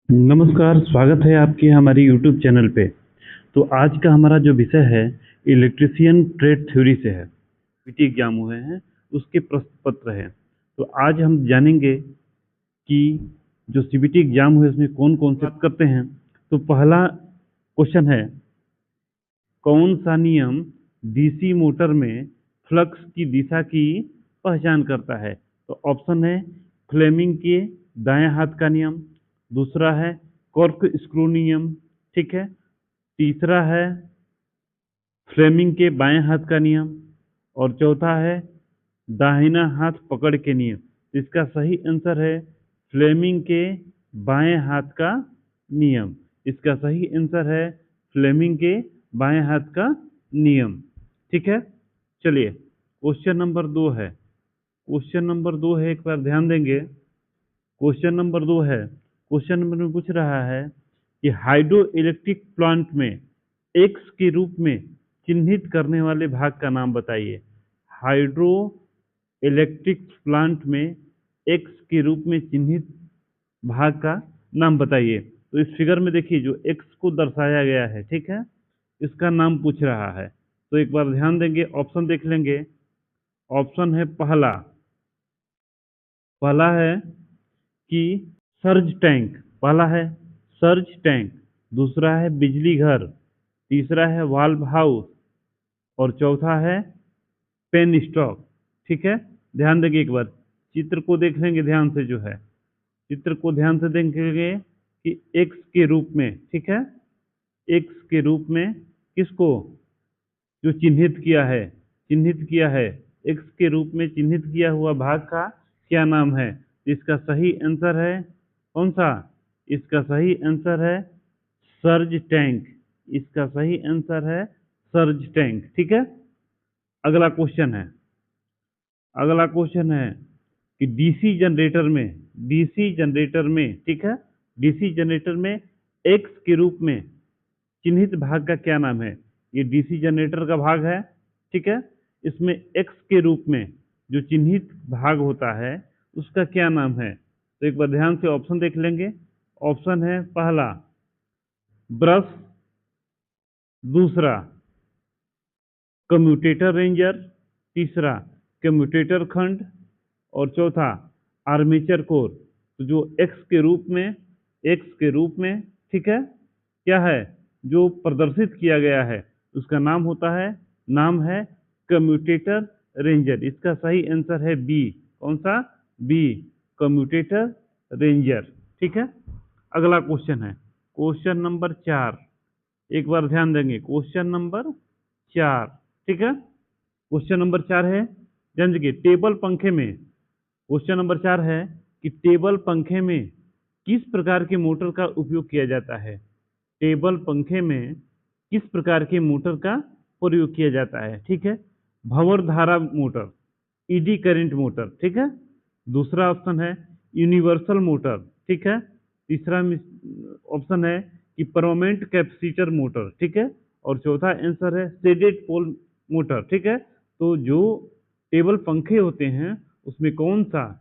नमस्कार, स्वागत है आपके हमारे यूट्यूब चैनल पे। तो आज का हमारा जो विषय है इलेक्ट्रीशियन ट्रेड थ्योरी से है। पीटी एग्जाम हुए हैं उसके प्रश्न पत्र है। तो आज हम जानेंगे कि जो सीबीटी एग्जाम हुए उसमें कौन कौन से बात करते हैं। तो पहला क्वेश्चन है, कौन सा नियम डीसी मोटर में फ्लक्स की दिशा की पहचान करता है। तो ऑप्शन है फ्लेमिंग के दाएं हाथ का नियम, दूसरा है कॉर्क स्क्रू नियम, ठीक है, तीसरा है फ्लेमिंग के बाएं हाथ का नियम और चौथा है दाहिना हाथ पकड़ के नियम। इसका सही आंसर है फ्लेमिंग के बाएं हाथ का नियम। इसका सही आंसर है फ्लेमिंग के बाएं हाथ का नियम, ठीक है। चलिए क्वेश्चन नंबर 2 है। क्वेश्चन नंबर 2 है, एक बार ध्यान देंगे। क्वेश्चन नंबर 2 है, क्वेश्चन नंबर में पूछ रहा है कि हाइड्रो इलेक्ट्रिक प्लांट में एक्स के रूप में चिन्हित करने वाले भाग का नाम बताइए। हाइड्रो इलेक्ट्रिक प्लांट में एक्स के रूप में चिन्हित भाग का नाम बताइए। तो इस फिगर में देखिए जो एक्स को दर्शाया गया है, ठीक है, इसका नाम पूछ रहा है। तो एक बार ध्यान देंगे, ऑप्शन देख लेंगे। ऑप्शन है पहला पहला है कि सर्ज टैंक, पहला है सर्ज टैंक, दूसरा है बिजली घर, तीसरा है वाल्व हाउस और चौथा है पेन स्टॉक, ठीक है। ध्यान देंगे, एक बार चित्र को देख लेंगे ध्यान से, जो है चित्र को ध्यान से देखेंगे कि एक्स के रूप में, ठीक है, एक्स के रूप में किसको जो चिन्हित किया है एक्स के रूप में चिन्हित किया हुआ भाग का क्या नाम है। इसका सही आंसर है कौन सा, इसका सही आंसर है सर्ज टैंक। इसका सही आंसर है सर्ज टैंक, ठीक है। अगला क्वेश्चन है, अगला क्वेश्चन है कि डीसी जनरेटर में, ठीक है, डीसी जनरेटर में एक्स के रूप में चिन्हित भाग का क्या नाम है। ये डीसी जनरेटर का भाग है, ठीक है। इसमें एक्स के रूप में जो चिन्हित भाग होता है उसका क्या नाम है। तो एक बार ध्यान से ऑप्शन देख लेंगे। ऑप्शन है पहला ब्रश, दूसरा कम्यूटेटर रेंजर, तीसरा कम्यूटेटर खंड और चौथा आर्मेचर कोर। तो जो एक्स के रूप में, ठीक है, क्या है जो प्रदर्शित किया गया है उसका नाम है कम्यूटेटर रेंजर। इसका सही आंसर है बी, कौन सा, बी, कम्यूटेटर रेंजर, ठीक है। अगला क्वेश्चन है क्वेश्चन नंबर 4। एक बार ध्यान देंगे, क्वेश्चन नंबर 4, ठीक है। क्वेश्चन नंबर 4 है, ध्यान देखिए, टेबल पंखे में, क्वेश्चन नंबर 4 है कि टेबल पंखे में किस प्रकार के मोटर का उपयोग किया जाता है। टेबल पंखे में किस प्रकार के मोटर का प्रयोग किया जाता है, ठीक है। भंवर धारा मोटर, ईडी करंट मोटर, ठीक है। दूसरा ऑप्शन है यूनिवर्सल मोटर, ठीक है। तीसरा ऑप्शन है कि परमानेंट कैपेसिटर मोटर, ठीक है। और चौथा आंसर है शेडेड पोल मोटर, ठीक है। तो जो टेबल पंखे होते हैं उसमें कौन सा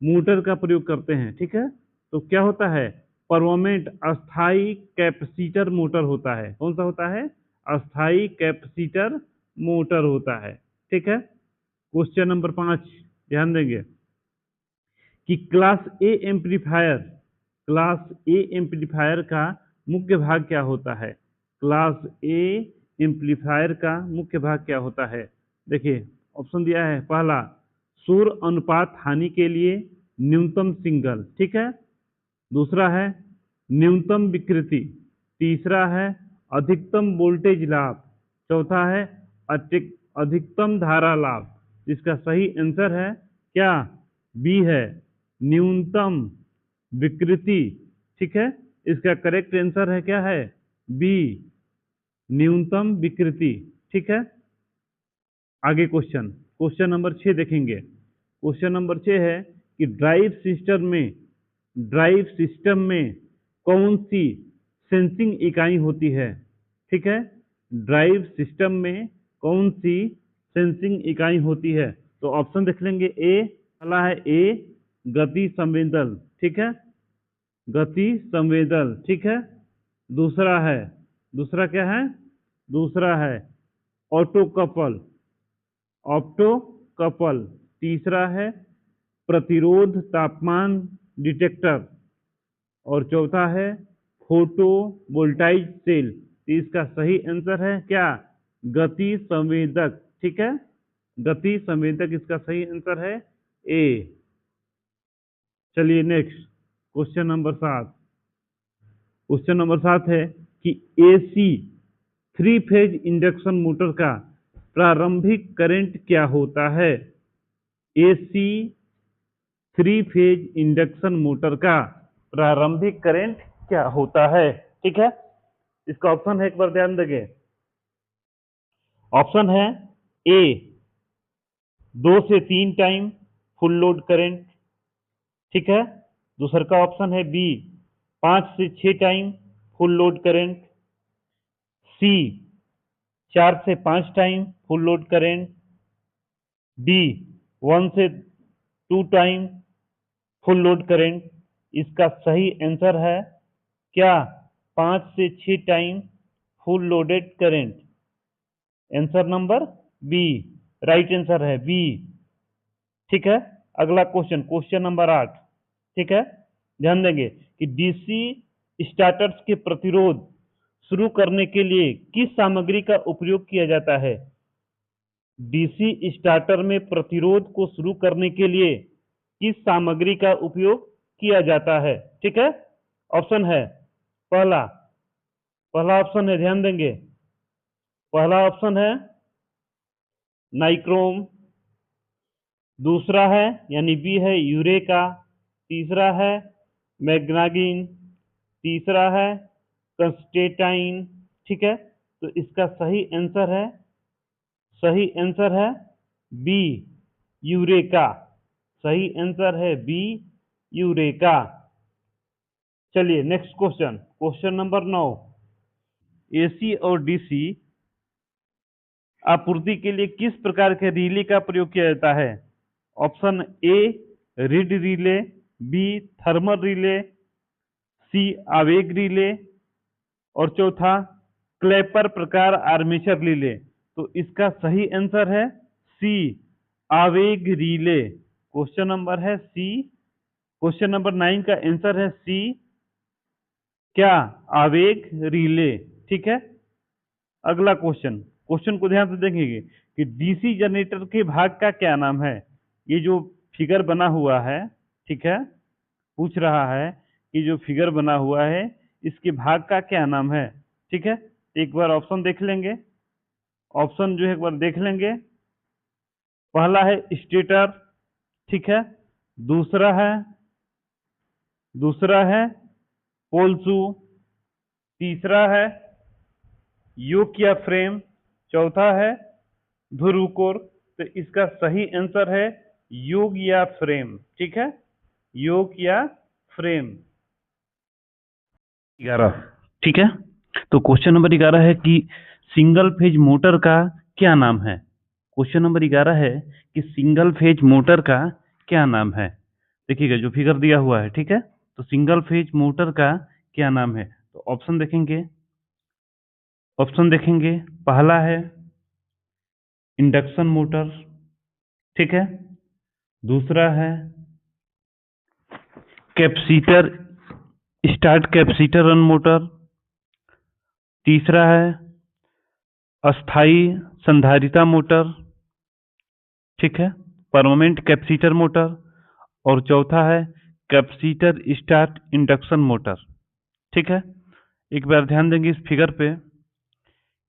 मोटर का प्रयोग करते हैं, ठीक है। तो क्या होता है, परमानेंट अस्थाई कैपेसिटर मोटर होता है। कौन सा होता है, अस्थाई कैपेसिटर मोटर होता है, ठीक है। क्वेश्चन नंबर 5, ध्यान देंगे कि क्लास ए एम्पलीफायर का मुख्य भाग क्या होता है। क्लास ए एम्पलीफायर का मुख्य भाग क्या होता है। देखिए ऑप्शन दिया है, पहला शोर अनुपात हानि के लिए न्यूनतम सिंगल, ठीक है। दूसरा है न्यूनतम विकृति, तीसरा है अधिकतम वोल्टेज लाभ, चौथा है अधिकतम धारा लाभ। इसका सही आंसर है क्या, बी है न्यूनतम विकृति, ठीक है। इसका करेक्ट आंसर है क्या है, बी, न्यूनतम विकृति, ठीक है। आगे क्वेश्चन नंबर 6 देखेंगे। क्वेश्चन नंबर 6 है कि ड्राइव सिस्टम में कौन सी सेंसिंग इकाई होती है, ठीक है। ड्राइव सिस्टम में कौन सी सेंसिंग इकाई होती है। तो ऑप्शन देख लेंगे। पहला है ए गति संवेदन, ठीक है। गति संवेदन, ठीक है। दूसरा क्या है? दूसरा है ऑटोकपल, ऑप्टोकपल। तीसरा है प्रतिरोध तापमान डिटेक्टर, और चौथा है फोटो वोल्टाइक सेल। तो इसका सही आंसर है क्या? गति संवेदक, ठीक है। गति संवेदक इसका सही आंसर है ए। चलिए next question number 7। Question number 7 है कि एसी 3 फेज इंडक्शन मोटर का प्रारंभिक करंट क्या होता है? एसी 3 फेज इंडक्शन मोटर का प्रारंभिक करंट क्या होता है? ठीक है, इसका ऑप्शन है, एक बार ध्यान देंगे। ऑप्शन है ए 2 से 3 टाइम फुल लोड करंट, ठीक है। दूसरा का ऑप्शन है बी 5 से 6 टाइम फुल लोड करंट, सी 4 से 5 time full load current, D 1 से 2 टाइम फुल लोड करंट। इसका सही आंसर है क्या? 5 से 6 time full loaded current. Answer number B, right answer है बी, ठीक है। अगला क्वेश्चन, क्वेश्चन नंबर 8, ठीक है। ध्यान देंगे कि डीसी स्टार्टर्स के प्रतिरोध शुरू करने के लिए किस सामग्री का उपयोग किया जाता है? डीसी स्टार्टर में प्रतिरोध को शुरू करने के लिए किस सामग्री का उपयोग किया जाता है? ठीक है, ऑप्शन है पहला ऑप्शन है, ध्यान देंगे, पहला ऑप्शन है नाइक्रोम, दूसरा है यानी बी है यूरेका, तीसरा है मैग्नागिन, तीसरा है कंस्टेटाइन, ठीक है। तो इसका सही आंसर है बी यूरेका, सही आंसर है बी यूरेका। चलिए next question, question number 9। AC और डीसी आपूर्ति के लिए किस प्रकार के रिले का प्रयोग किया जाता है? Option A reed relay, B thermal relay, C आवेग रिले, और चौथा क्लेपर प्रकार आर्मेचर रिले। तो इसका सही आंसर है सी आवेग रिले। क्वेश्चन नंबर है सी, क्वेश्चन नंबर 9 का आंसर है सी, क्या? आवेग रिले, ठीक है। अगला क्वेश्चन, क्वेश्चन को ध्यान से देखेंगे कि डीसी जनरेटर के भाग का क्या नाम है? ये जो फिगर बना हुआ है, ठीक है, पूछ रहा है कि जो फिगर बना हुआ है इसके भाग का क्या नाम है? ठीक है, एक बार ऑप्शन देख लेंगे, ऑप्शन जो है एक बार देख लेंगे। पहला है स्टेटर, ठीक है, दूसरा है पोलसू, तीसरा है योक या फ्रेम, चौथा है ध्रुव कोर। तो इसका सही आंसर है योक या फ्रेम, ठीक है, योक या फ्रेम। 11, ठीक है। तो क्वेश्चन नंबर 11 है कि सिंगल फेज मोटर का क्या नाम है? क्वेश्चन नंबर 11 है कि सिंगल फेज मोटर का क्या नाम है? देखिएगा जो फिगर दिया हुआ है, ठीक है। तो सिंगल फेज मोटर का क्या नाम है? तो ऑप्शन देखेंगे, पहला है इंडक्शन मोटर, ठीक है, दूसरा है capacitor start capacitor run motor, तीसरा है अस्थाई संधारिता मोटर, ठीक है, परमानेंट कैपेसिटर मोटर, और चौथा है कैपेसिटर स्टार्ट इंडक्शन मोटर, ठीक है। एक बार ध्यान देंगे इस फिगर पे,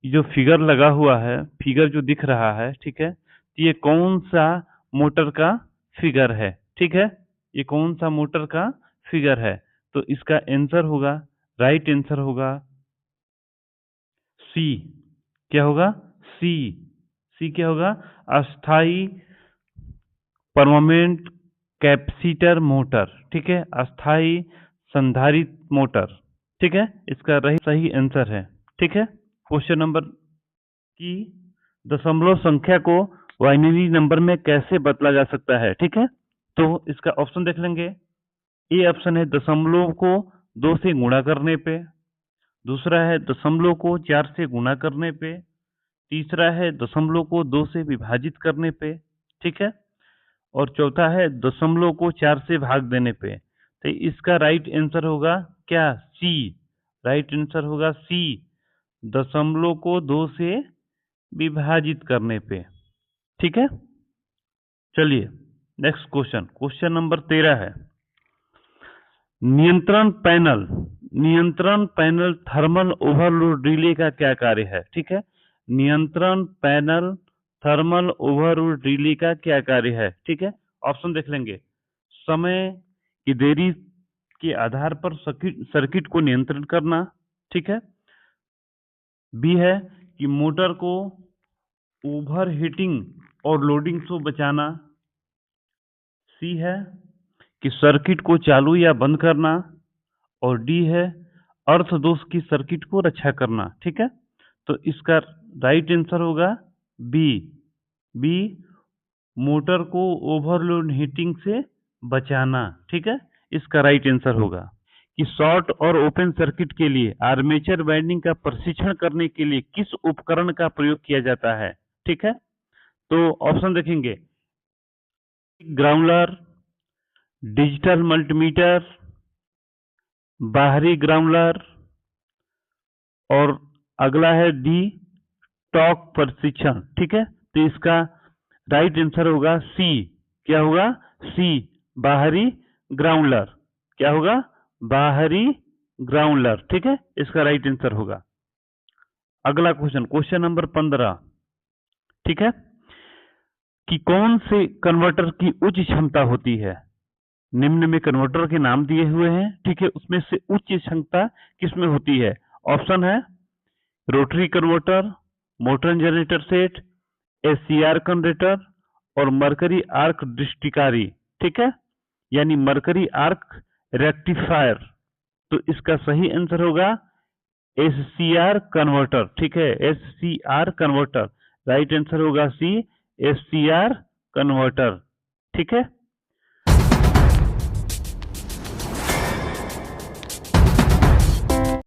जो फिगर लगा हुआ है, फिगर जो दिख रहा है, ठीक है, तो ये कौन सा मोटर का फिगर है? ठीक है, ये कौन सा मोटर का फिगर है? तो इसका आंसर होगा, राइट आंसर होगा सी। क्या होगा? सी क्या होगा? अस्थाई परमानेंट कैपेसिटर मोटर, ठीक है, अस्थाई संधारित मोटर, ठीक है, इसका सही आंसर है, ठीक है। क्वेश्चन नंबर की दशमलव संख्या को बाइनरी नंबर में कैसे बदला जा सकता है? ठीक है, तो इसका ऑप्शन देख लेंगे। ए ऑप्शन है दशमलव को 2 से गुणा करने पे, दूसरा है दशमलव को 4 से गुणा करने पे, तीसरा है दशमलव को 2 से विभाजित करने पे, ठीक है, और चौथा है दशमलव को 4 से भाग देने पे। तो इसका राइट आंसर होगा क्या? सी। राइट आंसर होगा सी, दशमलव को 2 से विभाजित करने पे, ठीक है। चलिए नेक्स्ट क्वेश्चन, क्वेश्चन नंबर 13 है। नियंत्रण पैनल थर्मल ओवरलोड रिले का क्या कार्य है? ठीक है, नियंत्रण पैनल थर्मल ओवरलोड रिले का क्या कार्य है? ठीक है, ऑप्शन देख लेंगे। समय की देरी के आधार पर सर्किट को नियंत्रित करना, ठीक है। बी है कि मोटर को ओवरहीटिंग और लोडिंग से बचाना। सी है कि सर्किट को चालू या बंद करना, और डी है अर्थ दोष की सर्किट को रक्षा करना, ठीक है। तो इसका राइट आंसर होगा बी। बी, मोटर को ओवरलोड हीटिंग से बचाना, ठीक है, इसका राइट आंसर होगा। कि शॉर्ट और ओपन सर्किट के लिए आर्मेचर वाइंडिंग का परीक्षण करने के लिए किस उपकरण का प्रयोग किया जाता है? ठीक है, तो ऑप्शन देखेंगे, ग्राउंडर, डिजिटल मल्टीमीटर, बाहरी ग्राउंडर, और अगला है डी टॉर्क परीक्षण, ठीक है। तो इसका राइट आंसर होगा सी। क्या होगा? सी, बाहरी ग्राउंडर। क्या होगा? बाहरी ग्राउंडर, ठीक है, इसका राइट आंसर होगा। अगला क्वेश्चन, क्वेश्चन नंबर 15, ठीक है, कि कौन से कन्वर्टर की उच्च क्षमता होती है? निम्न में कन्वर्टर के नाम दिए हुए हैं, ठीक है, उसमें से उच्च क्षमता किसमें होती है? ऑप्शन है rotary converter, motor generator set, SCR converter, और मरकरी आर्क दृष्टिकारी, ठीक है, यानी मरकरी आर्क रेक्टिफायर। तो इसका सही आंसर होगा एससीआर कन्वर्टर, ठीक है, एससीआर कन्वर्टर। राइट आंसर होगा सी, एससीआर कन्वर्टर, ठीक है।